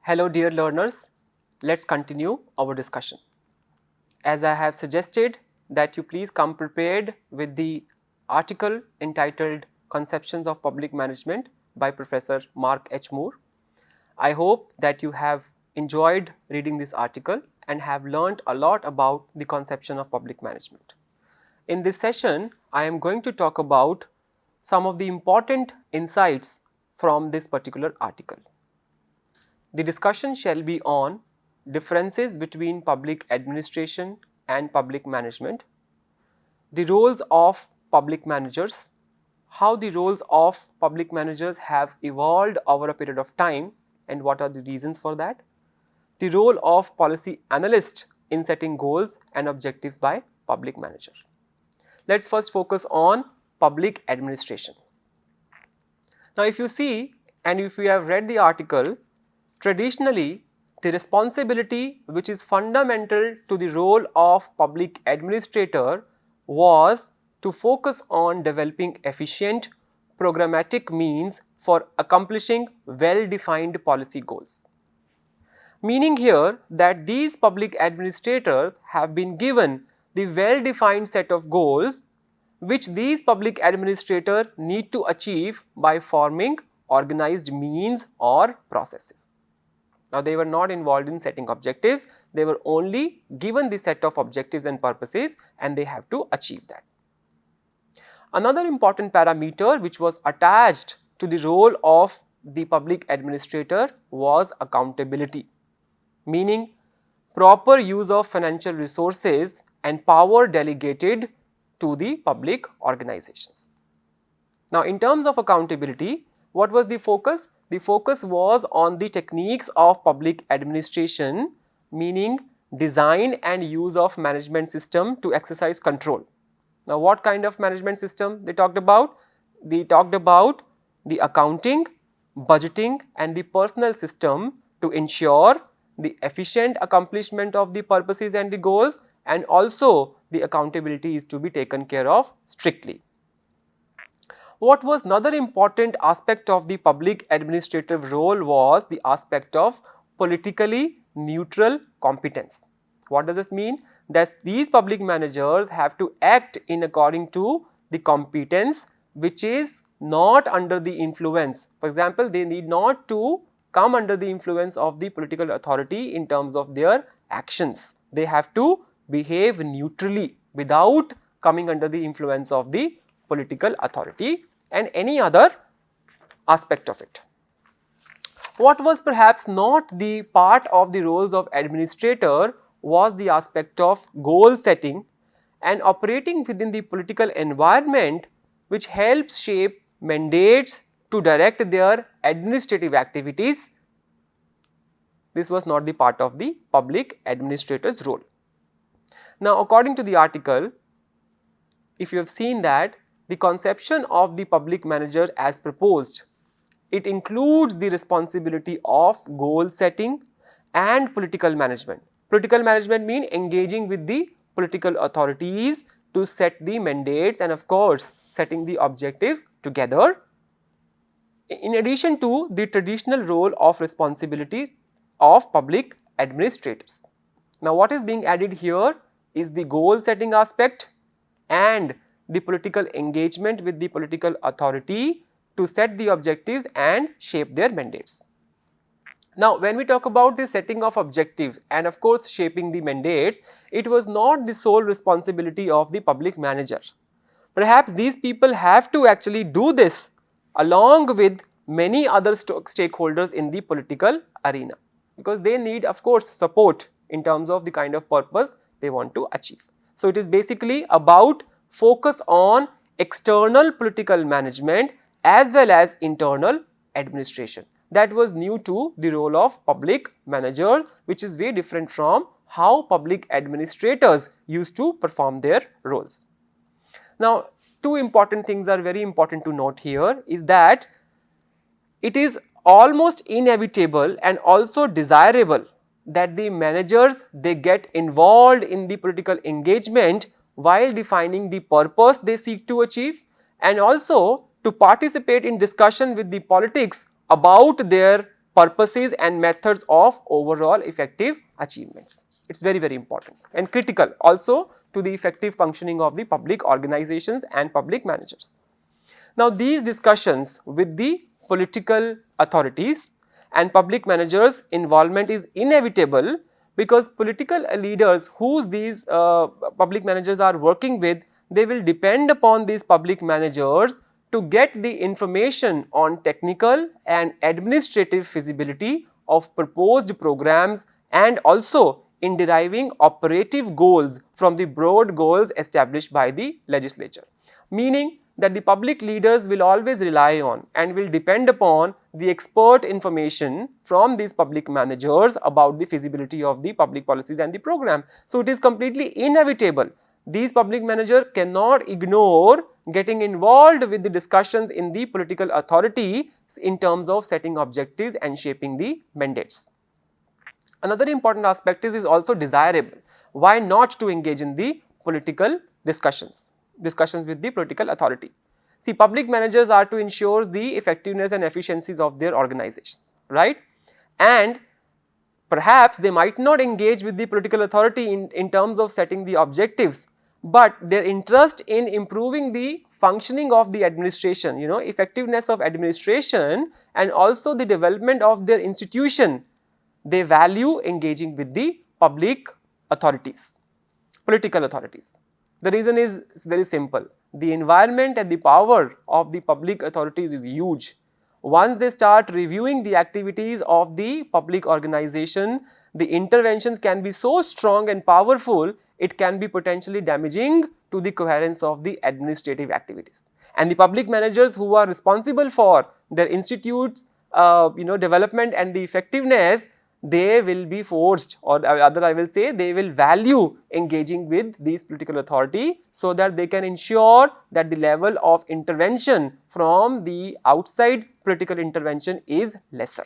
Hello dear learners, let's continue our discussion. As I have suggested that you please come prepared with the article entitled Conceptions of Public Management by Professor Mark H. Moore. I hope that you have enjoyed reading this article and have learnt a lot about the conception of public management. In this session, I am going to talk about some of the important insights from this particular article. The discussion shall be on differences between public administration and public management, the roles of public managers, how the roles of public managers have evolved over a period of time and what are the reasons for that, the role of policy analyst in setting goals and objectives by public manager. Let's first focus on public administration. Now, if you see and if you have read the article, traditionally, the responsibility which is fundamental to the role of public administrator was to focus on developing efficient programmatic means for accomplishing well-defined policy goals. Meaning here that these public administrators have been given the well-defined set of goals which these public administrators need to achieve by forming organized means or processes. Now, they were not involved in setting objectives, they were only given the set of objectives and purposes and they have to achieve that. Another important parameter which was attached to the role of the public administrator was accountability, meaning proper use of financial resources and power delegated to the public organizations. Now, in terms of accountability, what was the focus? The focus was on the techniques of public administration, meaning design and use of management system to exercise control. Now, what kind of management system they talked about? They talked about the accounting, budgeting and the personnel system to ensure the efficient accomplishment of the purposes and the goals, and also the accountability is to be taken care of strictly. What was another important aspect of the public administrative role was the aspect of politically neutral competence. What does this mean? That these public managers have to act in according to the competence which is not under the influence. For example, they need not to come under the influence of the political authority in terms of their actions. They have to behave neutrally without coming under the influence of the political authority and any other aspect of it. What was perhaps not the part of the roles of administrator was the aspect of goal setting and operating within the political environment which helps shape mandates to direct their administrative activities. This was not the part of the public administrator's role. Now, according to the article, if you have seen that the conception of the public manager as proposed, it includes the responsibility of goal setting and political management. Political management means engaging with the political authorities to set the mandates and of course setting the objectives together, in addition to the traditional role of responsibility of public administrators. Now, what is being added here is the goal setting aspect and the political engagement with the political authority to set the objectives and shape their mandates. Now, when we talk about the setting of objectives and of course shaping the mandates, it was not the sole responsibility of the public manager. Perhaps these people have to actually do this along with many other stakeholders in the political arena, because they need of course support in terms of the kind of purpose they want to achieve. So, it is basically about focus on external political management as well as internal administration. That was new to the role of public manager, which is very different from how public administrators used to perform their roles. Now, two important things are very important to note here is that it is almost inevitable and also desirable that the managers they get involved in the political engagement while defining the purpose they seek to achieve, and also to participate in discussion with the politics about their purposes and methods of overall effective achievements. It's very, very important and critical also to the effective functioning of the public organizations and public managers. Now, these discussions with the political authorities and public managers' involvement is inevitable, because political leaders whose these public managers are working with, they will depend upon these public managers to get the information on technical and administrative feasibility of proposed programs, and also in deriving operative goals from the broad goals established by the legislature. Meaning that the public leaders will always rely on and will depend upon the expert information from these public managers about the feasibility of the public policies and the program. So, it is completely inevitable. These public managers cannot ignore getting involved with the discussions in the political authority in terms of setting objectives and shaping the mandates. Another important aspect is also desirable. Why not to engage in the political discussions with the political authority? See, public managers are to ensure the effectiveness and efficiencies of their organizations, right? And perhaps they might not engage with the political authority in terms of setting the objectives, but their interest in improving the functioning of the administration, effectiveness of administration and also the development of their institution, they value engaging with the public authorities, political authorities. The reason is very simple. The environment and the power of the public authorities is huge. Once they start reviewing the activities of the public organization, the interventions can be so strong and powerful, it can be potentially damaging to the coherence of the administrative activities. And the public managers who are responsible for their institutes, development and the effectiveness, they will be forced, or rather I will say they will value engaging with these political authority, so that they can ensure that the level of intervention from the outside political intervention is lesser.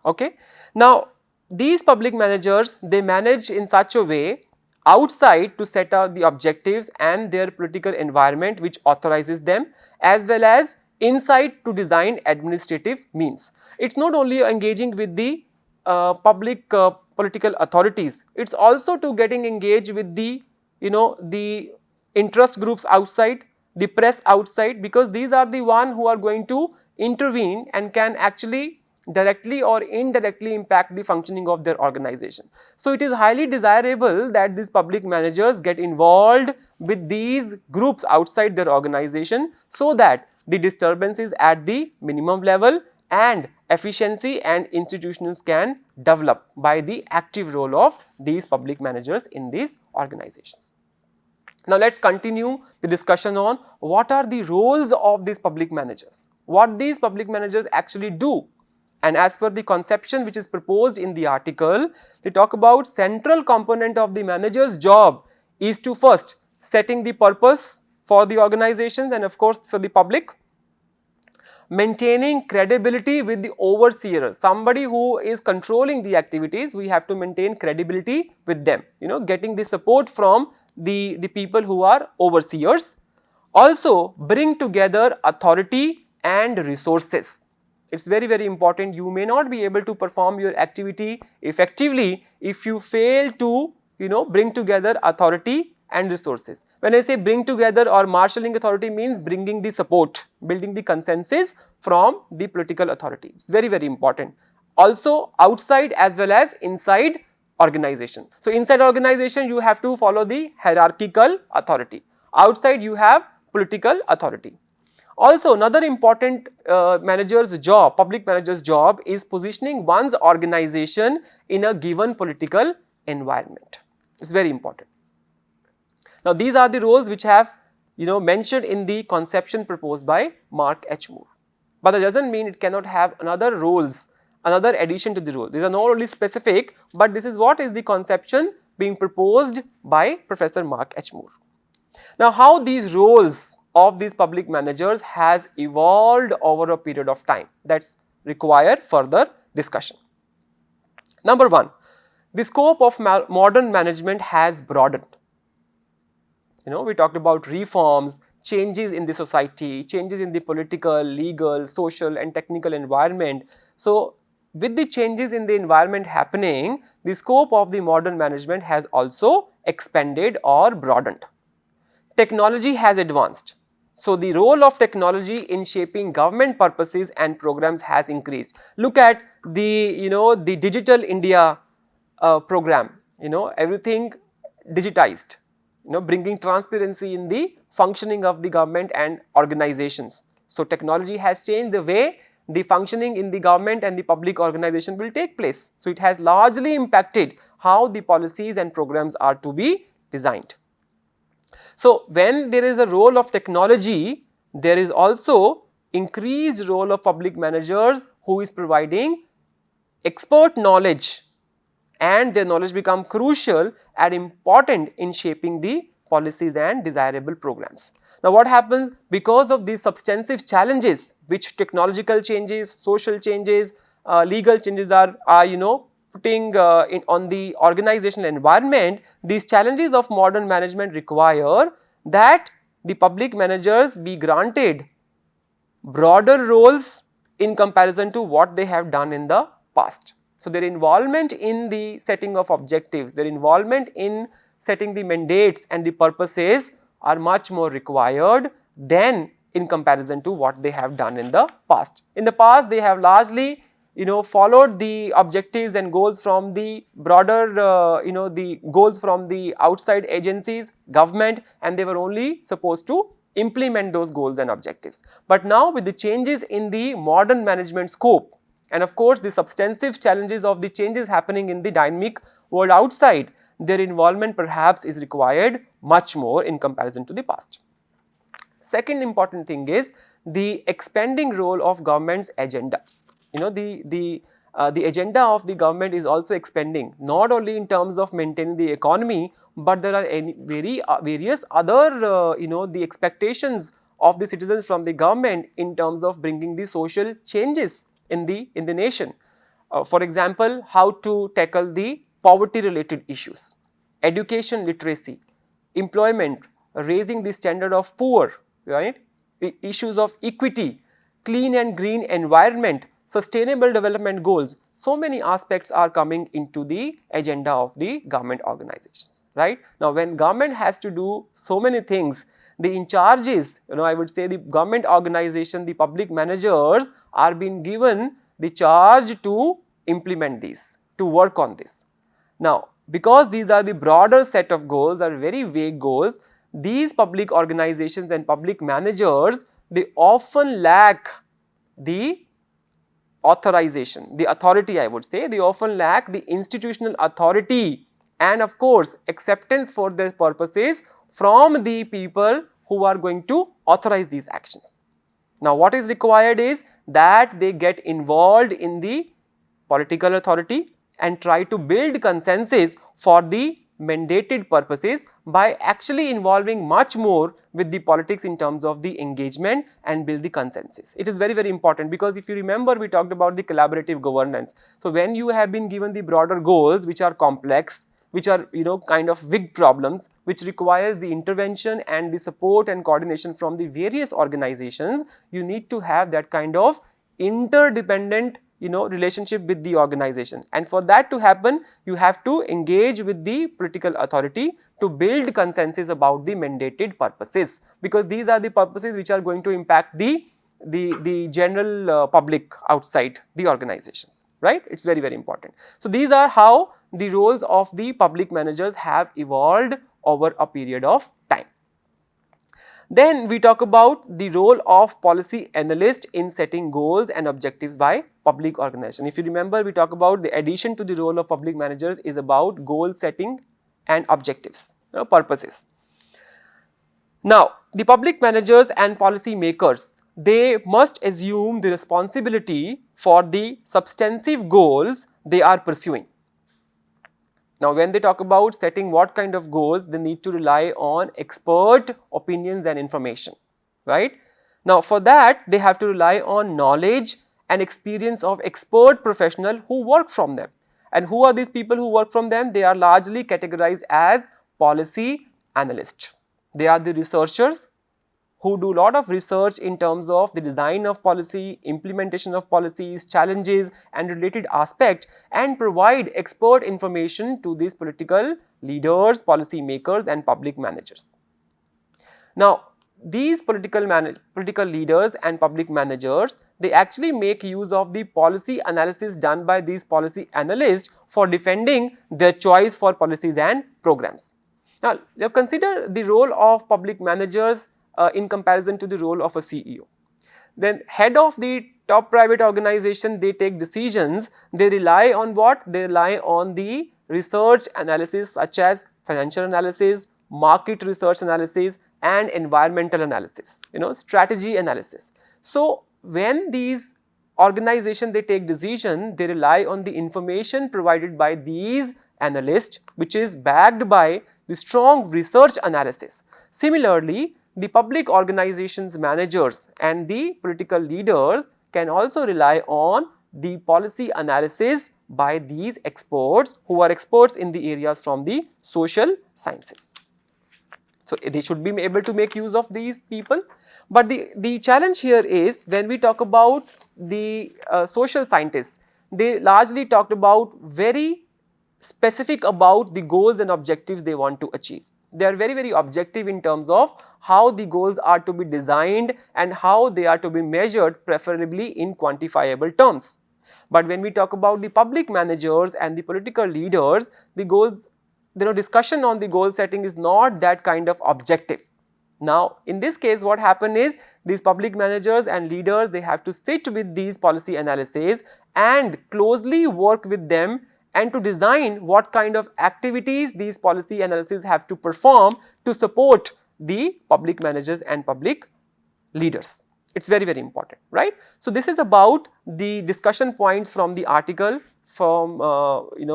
Okay. Now, these public managers, they manage in such a way outside to set out the objectives and their political environment which authorizes them, as well as inside to design administrative means. It is not only engaging with the public political authorities, it is also to getting engaged with the the interest groups outside, the press outside, because these are the one who are going to intervene and can actually directly or indirectly impact the functioning of their organization. So, it is highly desirable that these public managers get involved with these groups outside their organization, so that the disturbance is at the minimum level and efficiency and institutions can develop by the active role of these public managers in these organizations. Now, let us continue the discussion on what are the roles of these public managers, what these public managers actually do. And as per the conception which is proposed in the article, they talk about central component of the manager's job is to first setting the purpose for the organizations and of course for the public, maintaining credibility with the overseer, somebody who is controlling the activities, we have to maintain credibility with them, getting the support from the people who are overseers. Also, bring together authority and resources. It is very, very important. You may not be able to perform your activity effectively if you fail to, bring together authority and resources. When I say bring together or marshalling authority, means bringing the support, building the consensus from the political authority. It is very, very important. Also outside as well as inside organization. So, inside organization you have to follow the hierarchical authority. Outside you have political authority. Also, another important manager's job, public manager's job is positioning one's organization in a given political environment. It is very important. Now, these are the roles which have mentioned in the conception proposed by Mark H. Moore, but that does not mean it cannot have another roles, another addition to the role. These are not only specific, but this is what is the conception being proposed by Professor Mark H. Moore. Now, how these roles of these public managers has evolved over a period of time, that is require further discussion. Number one, the scope of modern management has broadened. We talked about reforms, changes in the society, changes in the political, legal, social and technical environment. So, with the changes in the environment happening, the scope of the modern management has also expanded or broadened. Technology has advanced. So, the role of technology in shaping government purposes and programs has increased. Look at the, the Digital India program, everything digitized, bringing transparency in the functioning of the government and organizations. So, technology has changed the way the functioning in the government and the public organization will take place. So, it has largely impacted how the policies and programs are to be designed. So, when there is a role of technology, there is also increased role of public managers who is providing expert knowledge, and their knowledge become crucial and important in shaping the policies and desirable programs. Now, what happens because of these substantive challenges which technological changes, social changes, legal changes are putting on the organizational environment, these challenges of modern management require that the public managers be granted broader roles in comparison to what they have done in the past. So, their involvement in the setting of objectives, their involvement in setting the mandates and the purposes are much more required than in comparison to what they have done in the past. In the past, they have largely followed the objectives and goals from the broader, the goals from the outside agencies, government, and they were only supposed to implement those goals and objectives. But now with the changes in the modern management scope, and of course, the substantive challenges of the changes happening in the dynamic world outside, their involvement perhaps is required much more in comparison to the past. Second important thing is the expanding role of government's agenda. The agenda of the government is also expanding, not only in terms of maintaining the economy, but there are various other the expectations of the citizens from the government in terms of bringing the social changes in the nation. For example, how to tackle the poverty related issues, education literacy, employment, raising the standard of poor, right? Issues of equity, clean and green environment, sustainable development goals. So many aspects are coming into the agenda of the government organizations, right? Now, when government has to do so many things, the in charges, I would say the government organization, the public managers are being given the charge to implement these, to work on this. Now, because these are the broader set of goals, are very vague goals, these public organizations and public managers, they often lack the authorization, the authority, I would say, they often lack the institutional authority and of course, acceptance for their purposes from the people who are going to authorize these actions. Now, what is required is that they get involved in the political authority and try to build consensus for the mandated purposes by actually involving much more with the politics in terms of the engagement and build the consensus. It is very, very important because if you remember, we talked about the collaborative governance. So, when you have been given the broader goals which are complex, which are kind of big problems, which requires the intervention and the support and coordination from the various organizations, you need to have that kind of interdependent relationship with the organization, and for that to happen you have to engage with the political authority to build consensus about the mandated purposes, because these are the purposes which are going to impact the general public outside the organizations, right? It's very, very important. So, these are how the roles of the public managers have evolved over a period of time. Then we talk about the role of policy analyst in setting goals and objectives by public organization. If you remember, we talk about the addition to the role of public managers is about goal setting and objectives, purposes. Now, the public managers and policy makers, they must assume the responsibility for the substantive goals they are pursuing. Now, when they talk about setting what kind of goals, they need to rely on expert opinions and information, right? Now, for that, they have to rely on knowledge and experience of expert professionals who work from them. And who are these people who work from them? They are largely categorized as policy analysts. They are the researchers who do a lot of research in terms of the design of policy, implementation of policies, challenges and related aspects, and provide expert information to these political leaders, policy makers and public managers. Now, these political leaders and public managers, they actually make use of the policy analysis done by these policy analysts for defending their choice for policies and programs. Now, consider the role of public managers in comparison to the role of a CEO. Then head of the top private organization, they take decisions, they rely on what? They rely on the research analysis such as financial analysis, market research analysis and environmental analysis, strategy analysis. So, when these organizations they take decision, they rely on the information provided by these analysts, which is backed by the strong research analysis. Similarly, the public organizations managers and the political leaders can also rely on the policy analysis by these experts who are experts in the areas from the social sciences. So, they should be able to make use of these people, but the challenge here is when we talk about the social scientists, they largely talked about very specific about the goals and objectives they want to achieve. They are very objective in terms of how the goals are to be designed and how they are to be measured, preferably in quantifiable terms. But when we talk about the public managers and the political leaders, the goals, discussion on the goal setting is not that kind of objective. Now, in this case what happened is these public managers and leaders, they have to sit with these policy analyses and closely work with them and to design what kind of activities these policy analyses have to perform to support the public managers and public leaders. It is very important, right. So, this is about the discussion points from the article from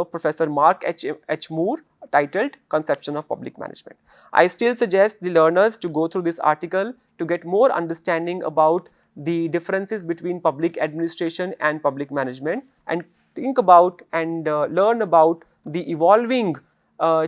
Professor Mark H. Moore titled Conception of Public Management. I still suggest the learners to go through this article to get more understanding about the differences between public administration and public management and think about and learn about the evolving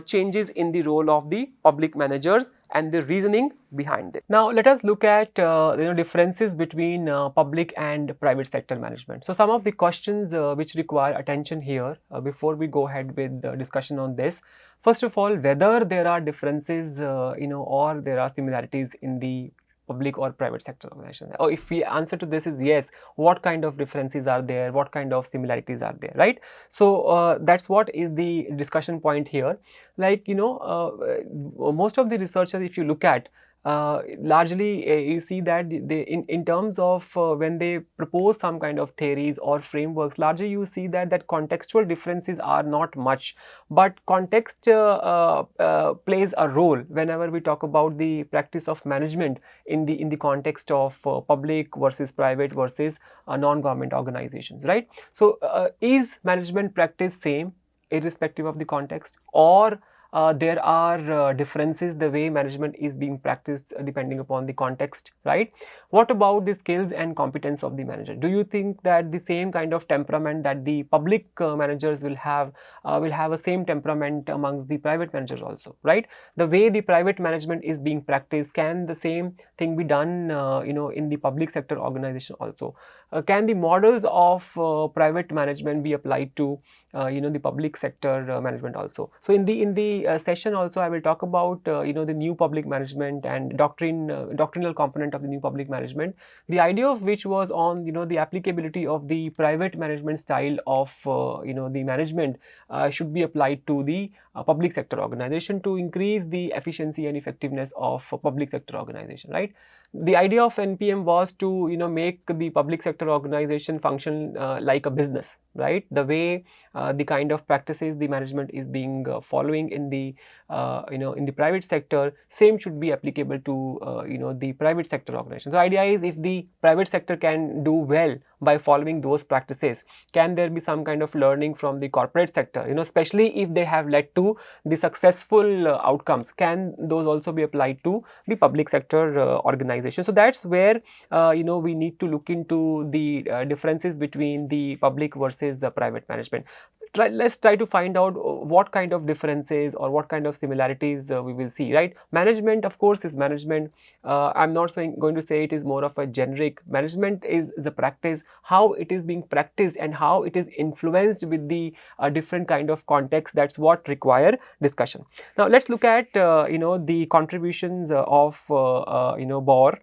changes in the role of the public managers and the reasoning behind it. Now, let us look at differences between public and private sector management. So, some of the questions which require attention here before we go ahead with the discussion on this. First of all, whether there are differences or there are similarities in the public or private sector organization. Or if the answer to this is yes, what kind of differences are there, what kind of similarities are there, right? So, that's what is the discussion point here. Like most of the researchers, if you look at largely you see that they in terms of when they propose some kind of theories or frameworks, largely you see that contextual differences are not much, but context plays a role whenever we talk about the practice of management in the context of public versus private versus non-government organizations, right. So, is management practice same irrespective of the context, or there are differences the way management is being practiced depending upon the context, right. What about the skills and competence of the manager? Do you think that the same kind of temperament that the public managers will have a same temperament amongst the private managers also, right? The way the private management is being practiced, can the same thing be done in the public sector organization also? Can the models of private management be applied to the public sector management also? So, in the session also I will talk about the new public management and doctrinal component of the new public management, the idea of which was on the applicability of the private management style of the management should be applied to the public sector organization to increase the efficiency and effectiveness of public sector organization, right. The idea of NPM was to make the public sector organization function like a business, right. The way the kind of practices the management is being following in the in the private sector, same should be applicable to the private sector organization. So, idea is if the private sector can do well by following those practices, can there be some kind of learning from the corporate sector, especially if they have led to the successful outcomes, can those also be applied to the public sector organization? So, that's where we need to look into the differences between the public versus the private management. let's try to find out what kind of differences or what kind of similarities we will see, right? Management, of course, is management. I'm not going to say it is more of a generic. Management is the practice, how it is being practiced and how it is influenced with the different kind of context. That's what require discussion. Now let's look at the contributions of Bohr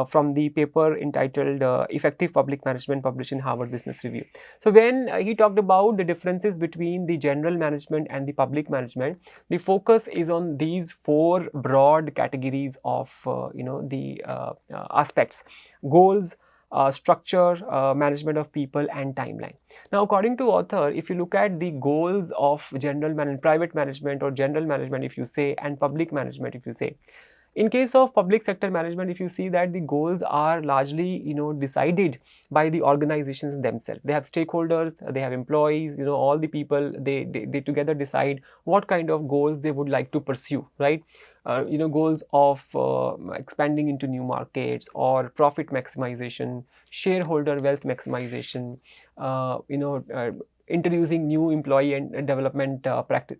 from the paper entitled Effective Public Management, published in Harvard Business Review. So when he talked about the differences between the general management and the public management, the focus is on these four broad categories of the aspects: goals, structure, management of people, and timeline. Now, according to author, if you look at the goals of general management, private management or general management if you say, and public management if you say, in case of public sector management, if you see that the goals are largely decided by the organizations themselves. They have stakeholders, they have employees, all the people, they together decide what kind of goals they would like to pursue, right? Goals of expanding into new markets or profit maximization, shareholder wealth maximization, introducing new employee and development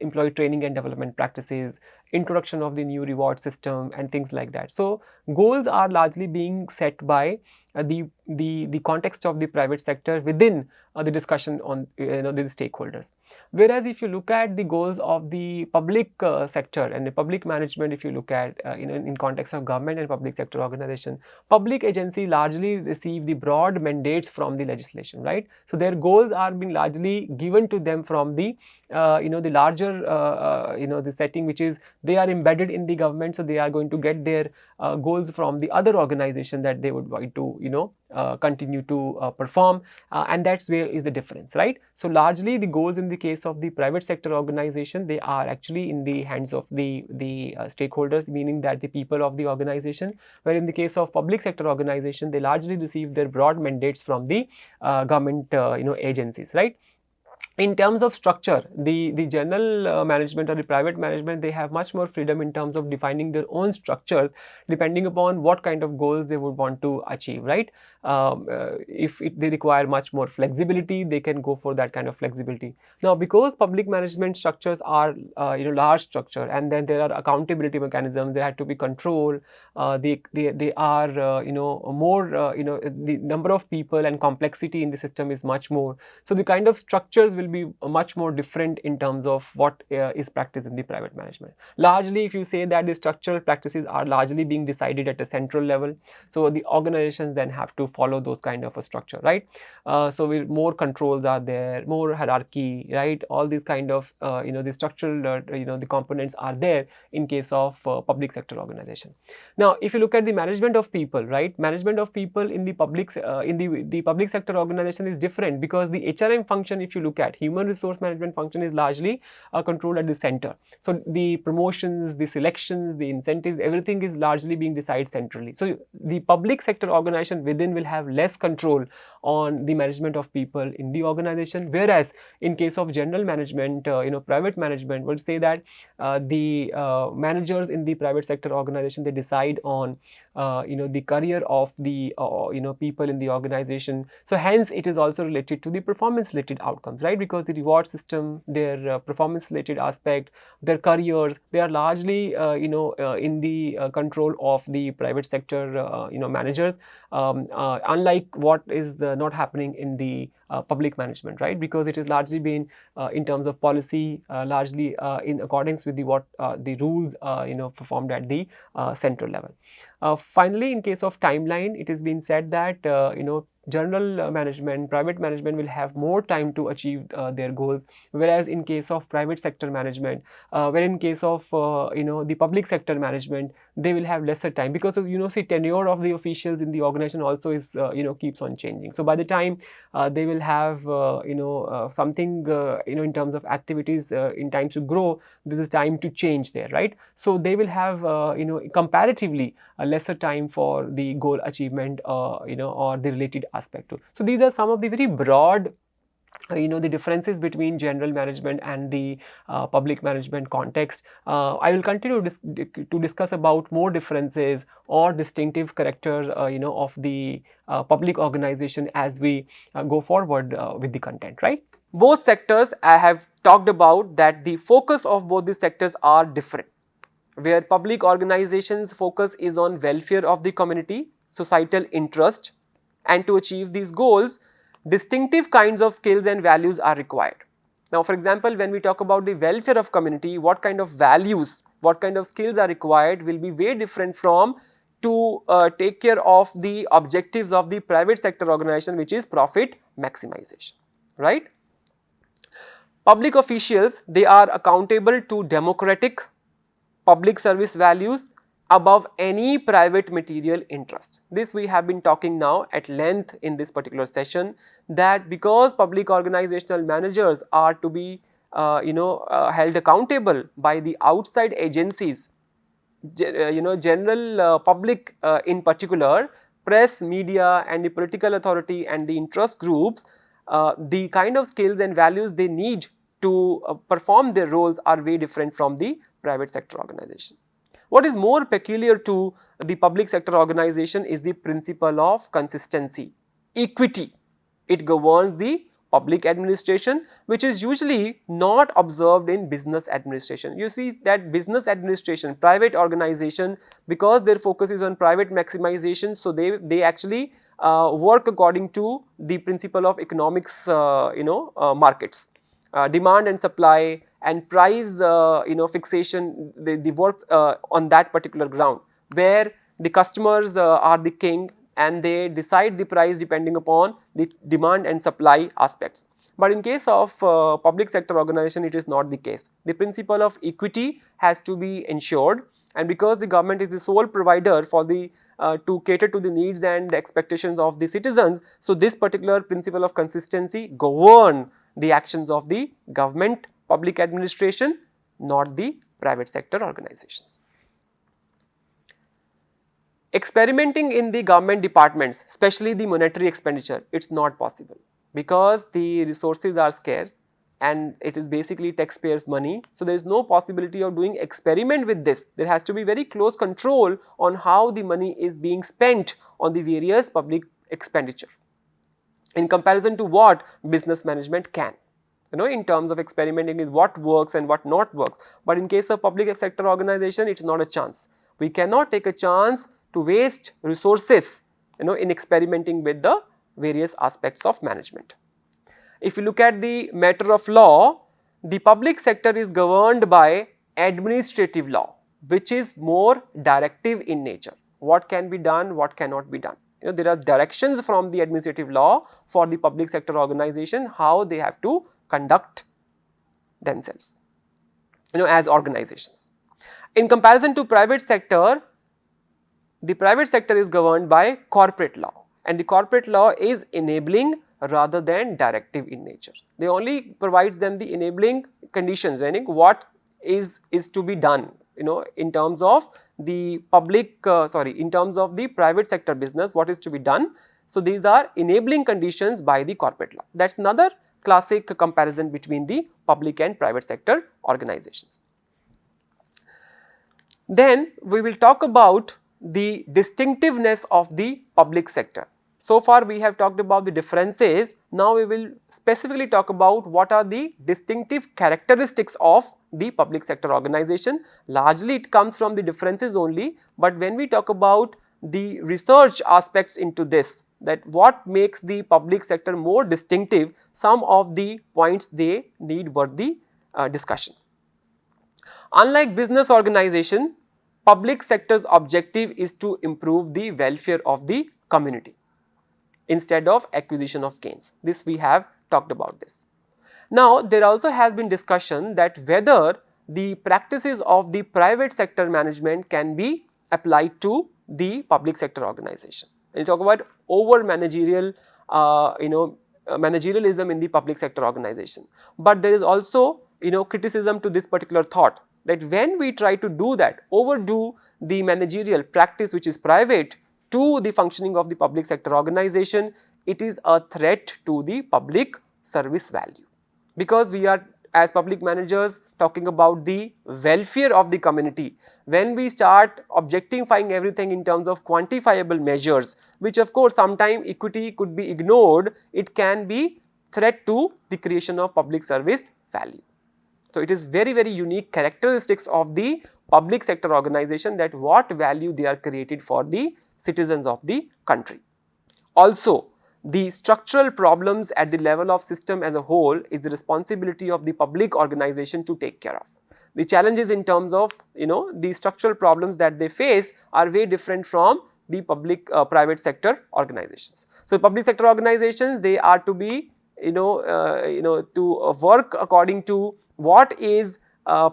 employee training and development practices, introduction of the new reward system and things like that. So goals are largely being set by the context of the private sector within the discussion on the stakeholders. Whereas if you look at the goals of the public sector and the public management, if you look at in context of government and public sector organization, public agency largely receive the broad mandates from the legislation, right? So their goals are being largely given to them from the the larger the setting, which is they are embedded in the government, so they are going to get their goals from the other organization that they would like to continue to perform, and that's where is the difference, right? So largely the goals in the case of the private sector organization, they are actually in the hands of the stakeholders, meaning that the people of the organization, where in the case of public sector organization, they largely receive their broad mandates from the government agencies, right? In terms of structure, the general management or the private management, they have much more freedom in terms of defining their own structures depending upon what kind of goals they would want to achieve, right? If they require much more flexibility, they can go for that kind of flexibility. Now, because public management structures are large structure, and then there are accountability mechanisms, there had to be control, they are more the number of people and complexity in the system is much more. So the kind of structures will be much more different in terms of what is practiced in the private management. Largely, if you say that the structural practices are largely being decided at a central level, so the organizations then have to follow those kind of a structure, right? So more controls are there, more hierarchy, right? All these kind of the structural the components are there in case of public sector organization. Now, if you look at the management of people, right? Management of people in the public the public sector organization is different, because the HRM function, if you look at human resource management function, is largely controlled at the center. So the promotions, the selections, the incentives, everything is largely being decided centrally. So the public sector organization within will have less control on the management of people in the organization, whereas in case of general management, private management would say that the managers in the private sector organization, they decide on the career of the people in the organization. So hence it is also related to the performance related outcomes, right? Because the reward system, their performance related aspect, their careers, they are largely in the control of the private sector managers, unlike what is not happening in the public management, right? Because it is largely been in terms of policy, largely in accordance with the rules performed at the central level. Finally, in case of timeline, it has been said that general management, private management will have more time to achieve their goals, whereas in case of private sector management, where in case of the public sector management, they will have lesser time, because of see, tenure of the officials in the organization also is keeps on changing. So by the time they will have something in terms of activities in times to grow, this is time to change there, right? So they will have comparatively a lesser time for the goal achievement or the related aspect too. So these are some of the very broad the differences between general management and the public management context. I will continue to discuss about more differences or distinctive character of the public organization as we go forward with the content, right? Both sectors I have talked about that the focus of both these sectors are different. Where public organizations focus is on welfare of the community, societal interest, and to achieve these goals, distinctive kinds of skills and values are required. Now, for example, when we talk about the welfare of community, what kind of values, what kind of skills are required will be way different from to take care of the objectives of the private sector organization, which is profit maximization, right? Public officials, they are accountable to democratic public service values above any private material interest. This we have been talking now at length in this particular session, that because public organizational managers are to be held accountable by the outside agencies, general public in particular, press, media and the political authority and the interest groups, the kind of skills and values they need to perform their roles are way different from the private sector organization. What is more peculiar to the public sector organization is the principle of consistency, equity. It governs the public administration, which is usually not observed in business administration. You see that business administration, private organization, because their focus is on private maximization, so they actually work according to the principle of economics, markets, demand and supply and price, fixation. They work on that particular ground, where the customers are the king and they decide the price depending upon the demand and supply aspects. But in case of public sector organization, it is not the case. The principle of equity has to be ensured, and because the government is the sole provider for the to cater to the needs and the expectations of the citizens, so this particular principle of consistency govern the actions of the government public administration, not the private sector organizations. Experimenting in the government departments, especially the monetary expenditure, it is not possible because the resources are scarce and it is basically taxpayers' money. So, there is no possibility of doing experiment with this. There has to be very close control on how the money is being spent on the various public expenditure, in comparison to what business management can, in terms of experimenting with what works and what not works. But in case of public sector organization, it is not a chance. We cannot take a chance to waste resources, in experimenting with the various aspects of management. If you look at the matter of law, the public sector is governed by administrative law, which is more directive in nature. What can be done, what cannot be done. There are directions from the administrative law for the public sector organization, how they have to conduct themselves, as organizations. In comparison to private sector, the private sector is governed by corporate law, and the corporate law is enabling rather than directive in nature. They only provides them the enabling conditions, what is to be done, in terms of the public, in terms of the private sector business, what is to be done. So, these are enabling conditions by the corporate law. That is another classic comparison between the public and private sector organizations. Then we will talk about the distinctiveness of the public sector. So far we have talked about the differences. Now we will specifically talk about what are the distinctive characteristics of the public sector organization. Largely it comes from the differences only, but when we talk about the research aspects into this, that what makes the public sector more distinctive, some of the points they need worthy discussion. Unlike business organization, public sector's objective is to improve the welfare of the community instead of acquisition of gains. This we have talked about this. Now, there also has been discussion that whether the practices of the private sector management can be applied to the public sector organization. We talk about over managerial, managerialism in the public sector organization. But there is also, criticism to this particular thought, that when we try to do that, overdo the managerial practice which is private to the functioning of the public sector organization, it is a threat to the public service value. Because we are, as public managers, talking about the welfare of the community. When we start objectifying everything in terms of quantifiable measures, which of course sometimes equity could be ignored, it can be threat to the creation of public service value. So, it is very, very unique characteristics of the public sector organization that what value they are created for the citizens of the country. Also, the structural problems at the level of system as a whole is the responsibility of the public organization to take care of. The challenges in terms of the structural problems that they face are very different from the public private sector organizations. So, public sector organizations, they are to be to work according to what is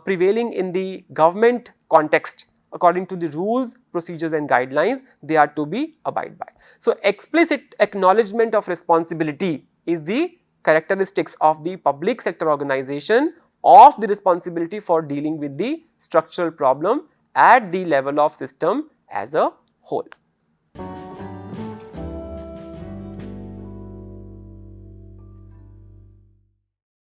prevailing in the government context, according to the rules, procedures and guidelines they are to be abide by. So, explicit acknowledgement of responsibility is the characteristics of the public sector organization of the responsibility for dealing with the structural problem at the level of system as a whole.